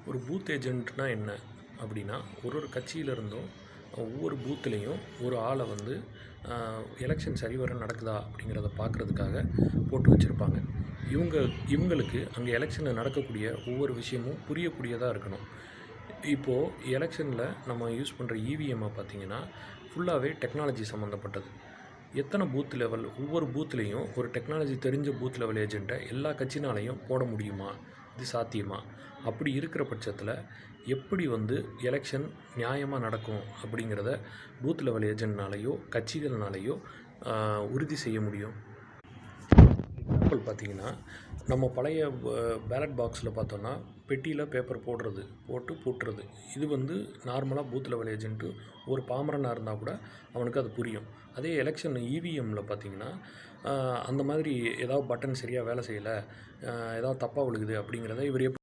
ஒரு பூத் ஏஜென்ட்னா என்ன அப்படின்னா, ஒரு கட்சியிலிருந்தும் ஒவ்வொரு பூத்துலேயும் ஒரு ஆளை வந்து எலெக்ஷன் சரிவர நடக்குதா அப்படிங்கிறத பார்க்குறதுக்காக போட்டு வச்சுருப்பாங்க. இவங்களுக்கு அங்கே எலெக்ஷனில் நடக்கக்கூடிய ஒவ்வொரு விஷயமும் புரியக்கூடியதாக இருக்கணும். இப்போது எலெக்ஷனில் நம்ம யூஸ் பண்ணுற இவிஎம்மை பார்த்திங்கன்னா ஃபுல்லாகவே டெக்னாலஜி சம்மந்தப்பட்டது. எத்தனை பூத் லெவல் ஒவ்வொரு பூத்துலேயும் ஒரு டெக்னாலஜி தெரிஞ்ச பூத் லெவல் ஏஜெண்ட்டை எல்லா கட்சினாலையும் போட முடியுமா? இது சாத்தியமா? அப்படி இருக்கிற பட்சத்தில் எப்படி வந்து எலெக்ஷன் நியாயமாக நடக்கும் அப்படிங்கிறத பூத் லெவல் ஏஜென்ட்னாலேயோ கட்சிகள்னாலேயோ உறுதி செய்ய முடியும். எக்ஸாம்பிள் பார்த்திங்கன்னா, நம்ம பழைய பேலட் பாக்ஸில் பார்த்தோன்னா பெட்டியில் பேப்பர் போட்டு பூட்டுறது. இது வந்து நார்மலாக பூத் லெவல் ஏஜென்ட்டு ஒரு பாமரனாக இருந்தால் கூட அவனுக்கு அது புரியும். அதே எலெக்ஷன் இவிஎம்மில் பார்த்திங்கன்னா, அந்த மாதிரி ஏதாவது பட்டன் சரியாக வேலை செய்யலை, ஏதாவது தப்பாக விழுகுது அப்படிங்கிறத இவர் எப்படி